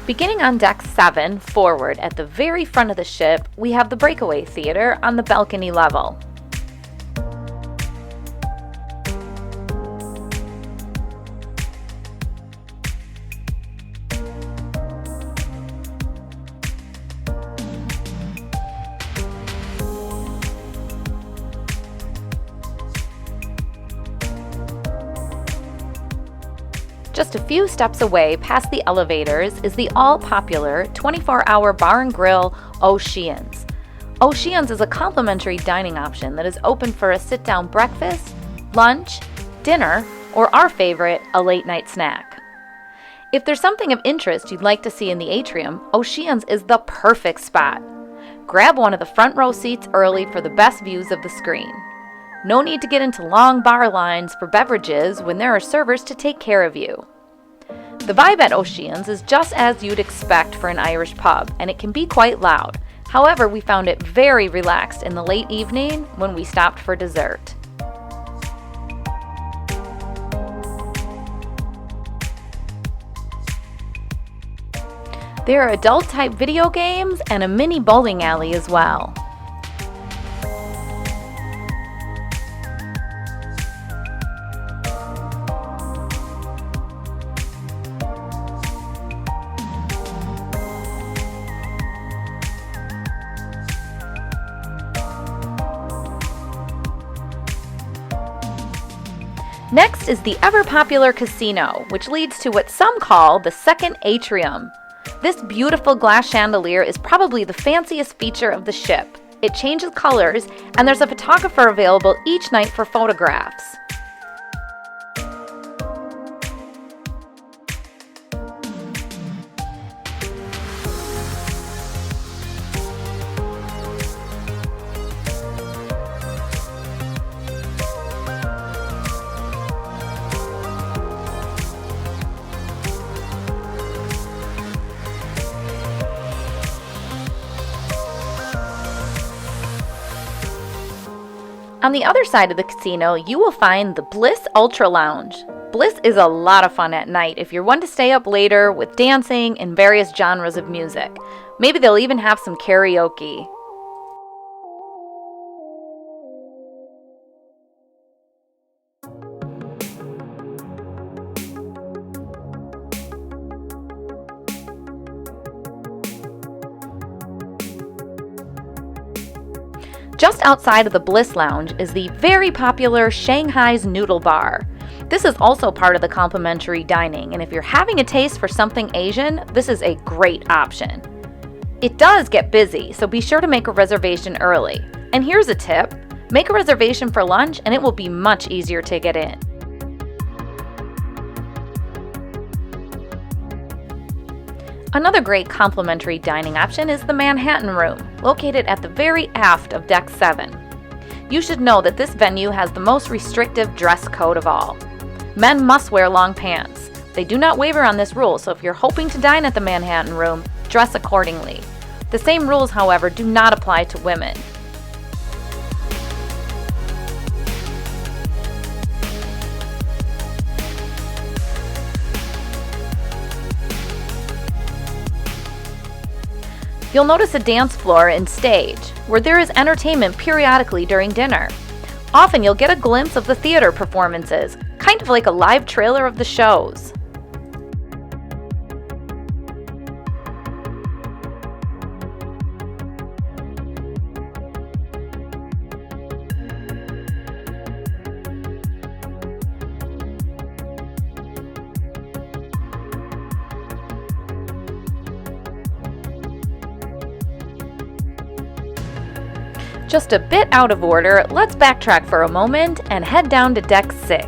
Beginning on deck 7, forward at the very front of the ship, we have the Breakaway Theater on the balcony level. Just a few steps away past the elevators is the all-popular 24-hour bar and grill Oceans. Oceans is a complimentary dining option that is open for a sit-down breakfast, lunch, dinner, or our favorite, a late-night snack. If there's something of interest you'd like to see in the Atrium, Oceans is the perfect spot. Grab one of the front row seats early for the best views of the screen. No need to get into long bar lines for beverages when there are servers to take care of you. The vibe at Oceans is just as you'd expect for an Irish pub, and it can be quite loud. However, we found it very relaxed in the late evening when we stopped for dessert. There are adult-type video games and a mini bowling alley as well. Next is the ever-popular casino, which leads to what some call the second Atrium. This beautiful glass chandelier is probably the fanciest feature of the ship. It changes colors, and there's a photographer available each night for photographs. On the other side of the casino, you will find the Bliss Ultra Lounge. Bliss is a lot of fun at night if you're one to stay up later with dancing and various genres of music. Maybe they'll even have some karaoke. Just outside of the Bliss Lounge is the very popular Shanghai's Noodle Bar. This is also part of the complimentary dining, and if you're having a taste for something Asian, this is a great option. It does get busy, so be sure to make a reservation early. And here's a tip: make a reservation for lunch and it will be much easier to get in. Another great complimentary dining option is the Manhattan Room, located at the very aft of Deck 7. You should know that this venue has the most restrictive dress code of all. Men must wear long pants. They do not waver on this rule, so if you're hoping to dine at the Manhattan Room, dress accordingly. The same rules, however, do not apply to women. You'll notice a dance floor and stage, where there is entertainment periodically during dinner. Often you'll get a glimpse of the theater performances, kind of like a live trailer of the shows. Just a bit out of order, let's backtrack for a moment and head down to Deck 6.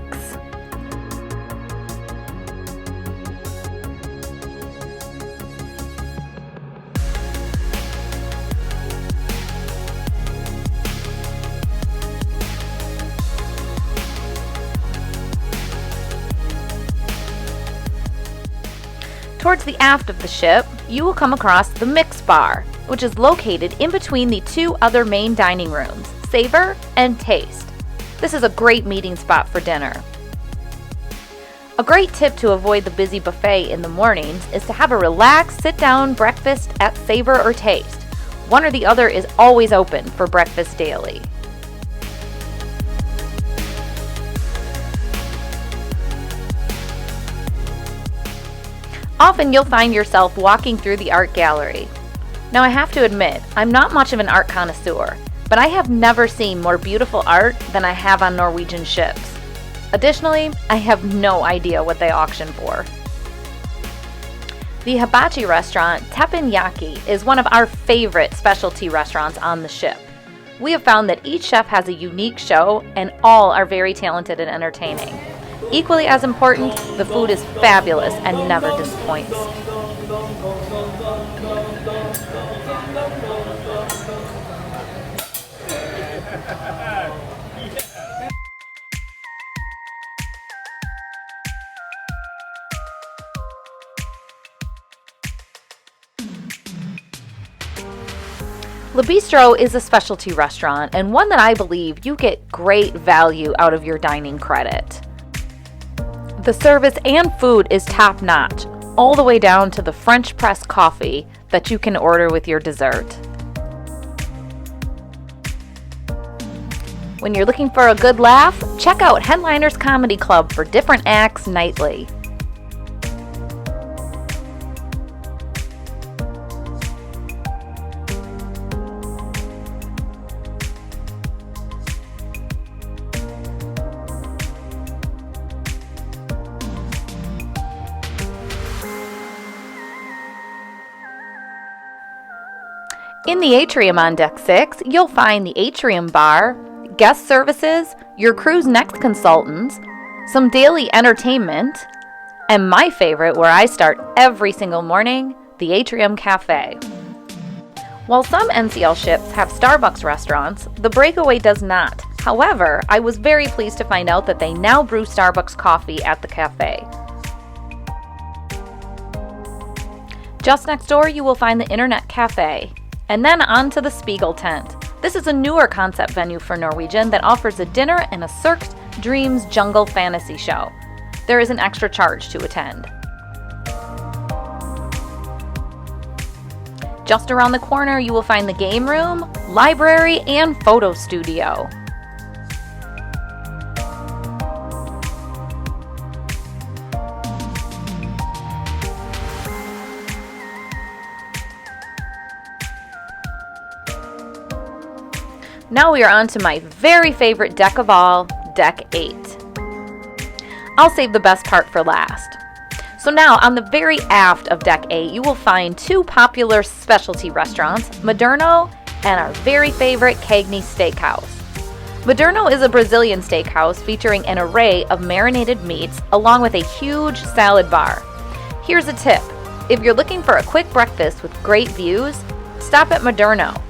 Towards the aft of the ship, you will come across the Mix Bar, which is located in between the two other main dining rooms, Savor and Taste. This is a great meeting spot for dinner. A great tip to avoid the busy buffet in the mornings is to have a relaxed, sit-down breakfast at Savor or Taste. One or the other is always open for breakfast daily. Often you'll find yourself walking through the art gallery. Now I have to admit, I'm not much of an art connoisseur, but I have never seen more beautiful art than I have on Norwegian ships. Additionally, I have no idea what they auction for. The hibachi restaurant Teppanyaki is one of our favorite specialty restaurants on the ship. We have found that each chef has a unique show and all are very talented and entertaining. Equally as important, the food is fabulous and never disappoints. Le Bistro is a specialty restaurant and one that I believe you get great value out of your dining credit. The service and food is top-notch, all the way down to the French press coffee that you can order with your dessert. When you're looking for a good laugh, check out Headliners Comedy Club for different acts nightly. In the Atrium on Deck 6, you'll find the Atrium bar, guest services, your crew's next consultants, some daily entertainment, and my favorite where I start every single morning, the Atrium Cafe. While some NCL ships have Starbucks restaurants, the Breakaway does not. However, I was very pleased to find out that they now brew Starbucks coffee at the cafe. Just next door, you will find the Internet Cafe. And then on to the Spiegel tent. This is a newer concept venue for Norwegian that offers a dinner and a Cirqued Dreams jungle fantasy show. There is an extra charge to attend. Just around the corner, you will find the game room, library, and photo studio. Now we are on to my very favorite deck of all, Deck 8. I'll save the best part for last. So now, on the very aft of Deck 8, you will find two popular specialty restaurants, Moderno and our very favorite Cagney Steakhouse. Moderno is a Brazilian steakhouse featuring an array of marinated meats along with a huge salad bar. Here's a tip. If you're looking for a quick breakfast with great views, stop at Moderno.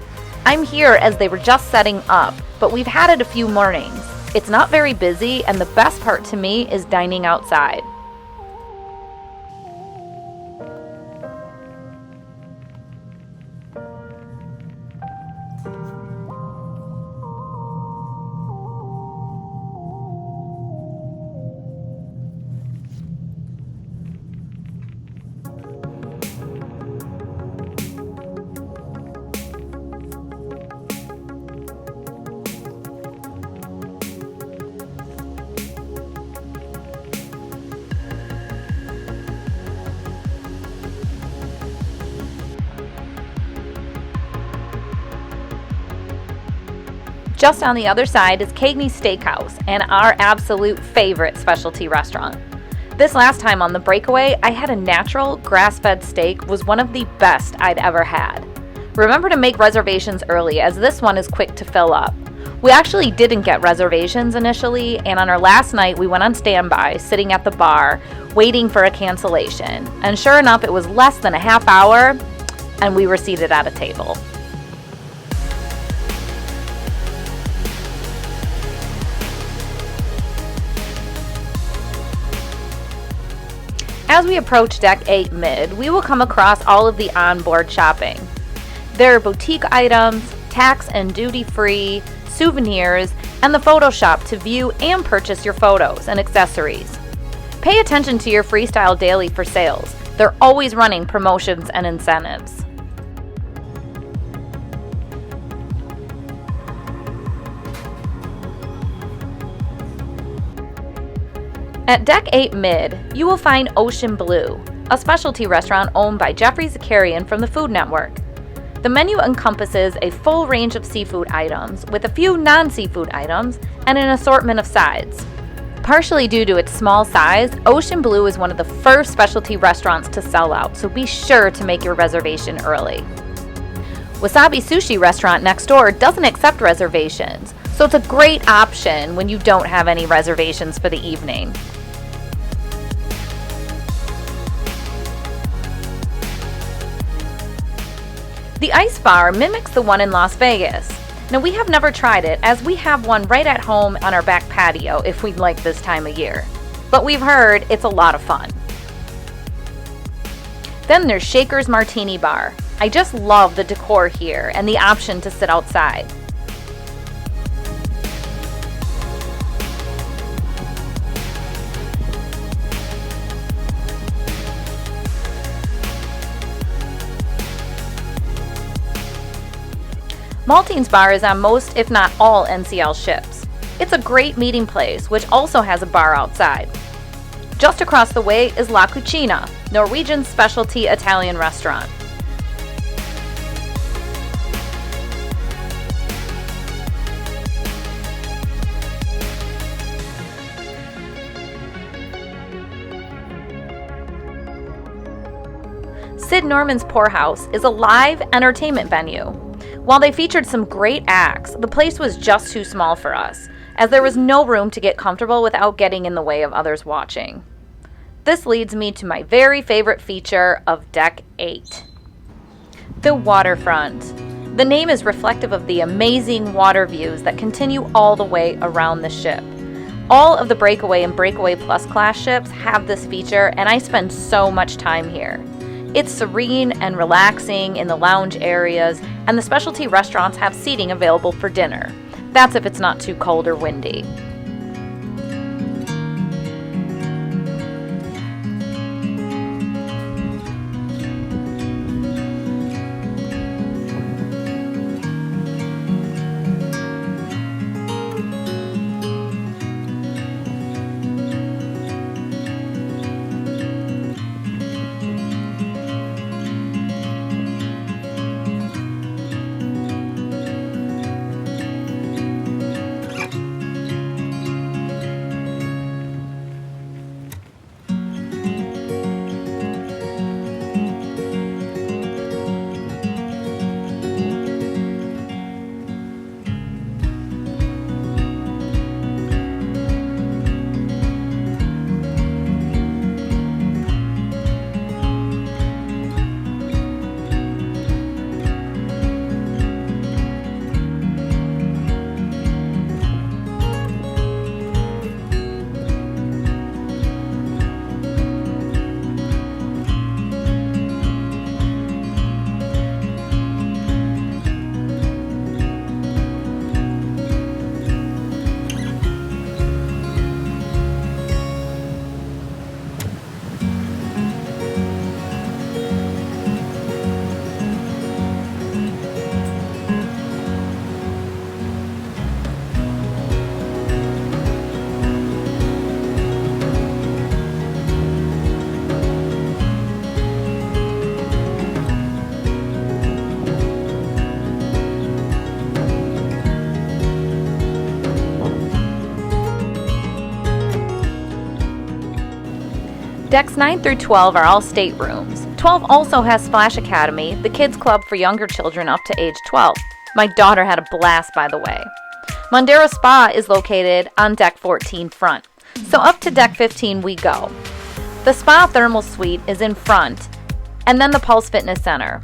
I'm here as they were just setting up, but we've had it a few mornings. It's not very busy, and the best part to me is dining outside. Just on the other side is Cagney Steakhouse and our absolute favorite specialty restaurant. This last time on the Breakaway, I had a natural grass-fed steak was one of the best I'd ever had. Remember to make reservations early as this one is quick to fill up. We actually didn't get reservations initially, and on our last night we went on standby, sitting at the bar, waiting for a cancellation. And sure enough, it was less than a half hour, and we were seated at a table. As we approach Deck 8 mid, we will come across all of the onboard shopping. There are boutique items, tax and duty-free, souvenirs, and the photo shop to view and purchase your photos and accessories. Pay attention to your Freestyle Daily for sales. They're always running promotions and incentives. At Deck 8 Mid, you will find Ocean Blue, a specialty restaurant owned by Jeffrey Zakarian from the Food Network. The menu encompasses a full range of seafood items, with a few non-seafood items, and an assortment of sides. Partially due to its small size, Ocean Blue is one of the first specialty restaurants to sell out, so be sure to make your reservation early. Wasabi Sushi restaurant next door doesn't accept reservations, so it's a great option when you don't have any reservations for the evening. The Ice Bar mimics the one in Las Vegas. Now, we have never tried it, as we have one right at home on our back patio if we'd like this time of year. But we've heard it's a lot of fun. Then there's Shaker's Martini Bar. I just love the decor here and the option to sit outside. Maltine's Bar is on most, if not all, NCL ships. It's a great meeting place, which also has a bar outside. Just across the way is La Cucina, Norwegian's specialty Italian restaurant. Sid Norman's Poorhouse is a live entertainment venue. While they featured some great acts, the place was just too small for us, as there was no room to get comfortable without getting in the way of others watching. This leads me to my very favorite feature of Deck 8. The Waterfront. The name is reflective of the amazing water views that continue all the way around the ship. All of the Breakaway and Breakaway Plus class ships have this feature, and I spend so much time here. It's serene and relaxing in the lounge areas, and the specialty restaurants have seating available for dinner. That's if it's not too cold or windy. Decks 9 through 12 are all staterooms. 12 also has Splash Academy, the kids club for younger children up to age 12. My daughter had a blast, by the way. Mondera Spa is located on Deck 14 front. So up to Deck 15 we go. The Spa Thermal Suite is in front, and then the Pulse Fitness Center.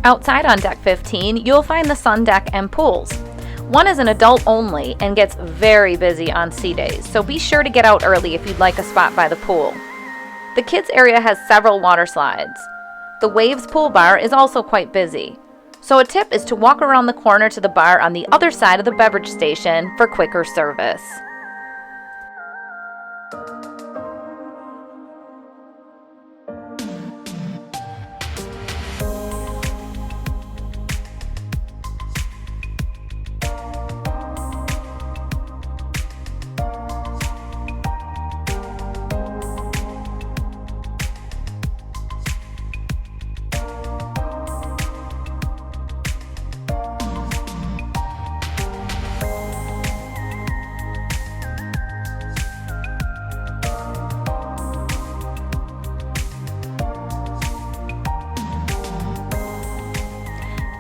Outside on Deck 15, you'll find the sun deck and pools. One is an adult only and gets very busy on sea days, so be sure to get out early if you'd like a spot by the pool. The kids area has several water slides. The Waves pool bar is also quite busy, so a tip is to walk around the corner to the bar on the other side of the beverage station for quicker service.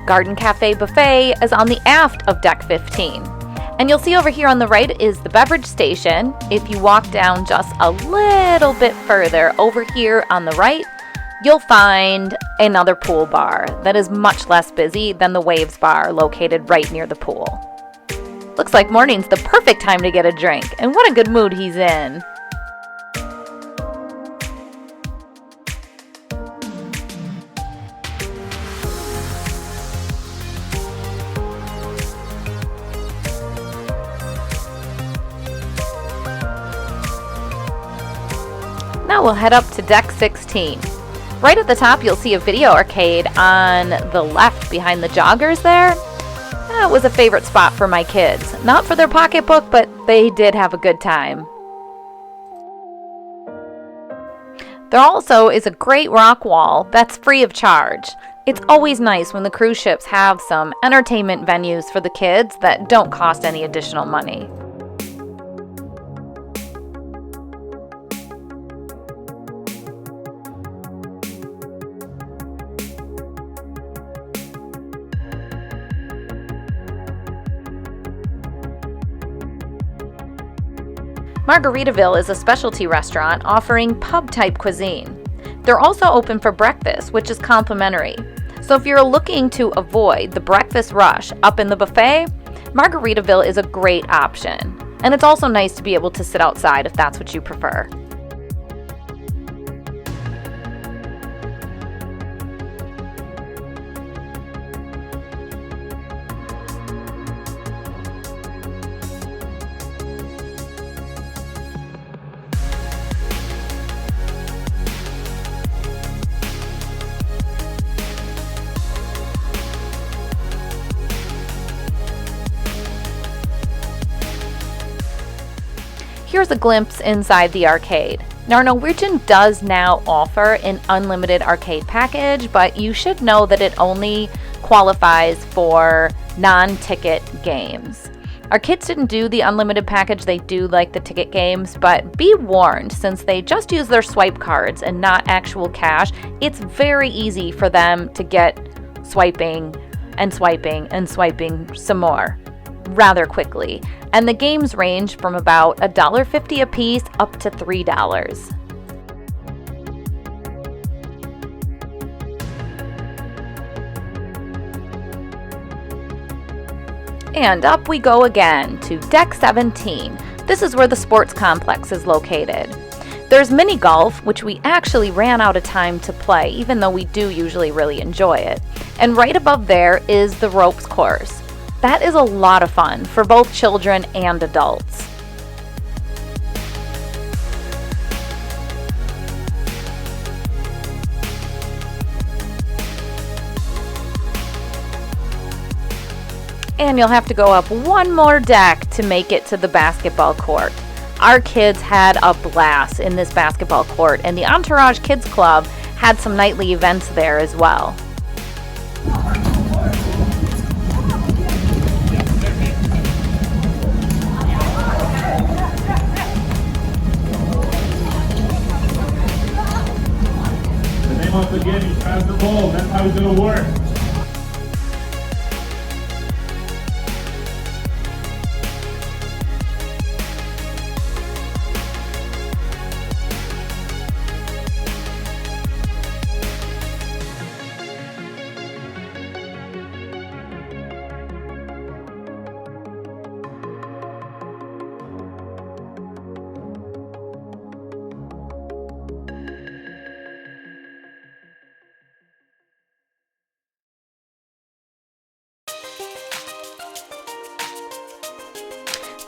Garden Cafe Buffet is on the aft of Deck 15. And you'll see over here on the right is the beverage station. If you walk down just a little bit further, over here on the right, you'll find another pool bar that is much less busy than the Waves bar located right near the pool. Looks like morning's the perfect time to get a drink, and what a good mood he's in. Now we'll head up to Deck 16. Right at the top you'll see a video arcade on the left behind the joggers there. That was a favorite spot for my kids. Not for their pocketbook, but they did have a good time. There also is a great rock wall that's free of charge. It's always nice when the cruise ships have some entertainment venues for the kids that don't cost any additional money. Margaritaville is a specialty restaurant offering pub-type cuisine. They're also open for breakfast, which is complimentary. So if you're looking to avoid the breakfast rush up in the buffet, Margaritaville is a great option. And it's also nice to be able to sit outside if that's what you prefer. Here's a glimpse inside the arcade. Now, Norwegian does now offer an unlimited arcade package, but you should know that it only qualifies for non-ticket games. Our kids didn't do the unlimited package, they do like the ticket games, but be warned, since they just use their swipe cards and not actual cash, it's very easy for them to get swiping and swiping and swiping some more rather quickly. And the games range from about $1.50 a piece up to $3. And up we go again to Deck 17. This is where the sports complex is located. There's mini golf, which we actually ran out of time to play, even though we do usually really enjoy it. And right above there is the ropes course. That is a lot of fun for both children and adults. And you'll have to go up one more deck to make it to the basketball court. Our kids had a blast in this basketball court, and the Entourage Kids Club had some nightly events there as well. Once again, he tries the ball. That's how it's going to work.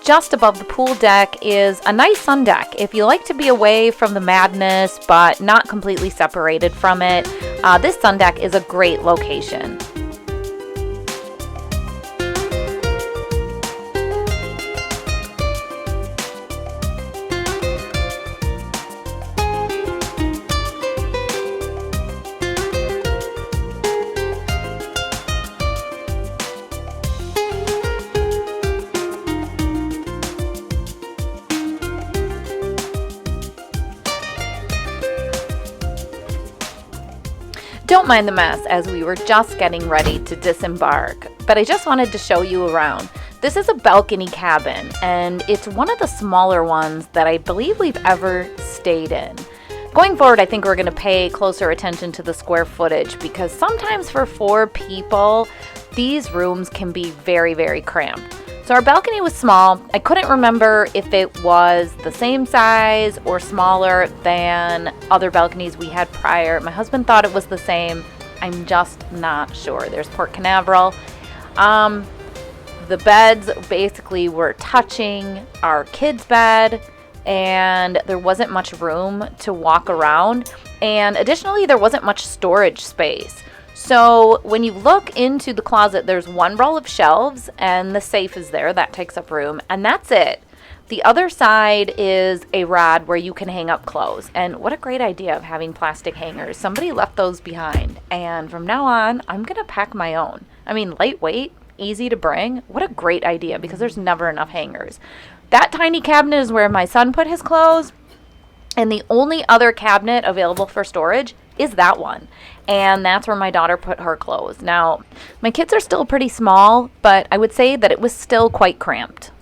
just above the pool deck is a nice sun deck. If you like to be away from the madness but not completely separated from it, this sun deck is a great location. Don't mind the mess, as we were just getting ready to disembark, but I just wanted to show you around. This is a balcony cabin, and it's one of the smaller ones that I believe we've ever stayed in. Going forward, I think we're going to pay closer attention to the square footage, because sometimes for 4 people, these rooms can be very, very cramped. So our balcony was small. I couldn't remember if it was the same size or smaller than other balconies we had prior. My husband thought it was the same. I'm just not sure. There's Port Canaveral. The beds basically were touching our kids' bed, and there wasn't much room to walk around. And additionally, there wasn't much storage space. So when you look into the closet, there's one row of shelves and the safe is there. That takes up room, and that's it. The other side is a rod where you can hang up clothes. And what a great idea of having plastic hangers. Somebody left those behind, and from now on, I'm going to pack my own. I mean, lightweight, easy to bring. What a great idea, because there's never enough hangers. That tiny cabinet is where my son put his clothes, and the only other cabinet available for storage is that one. And that's where my daughter put her clothes. Now, my kids are still pretty small, but I would say that it was still quite cramped.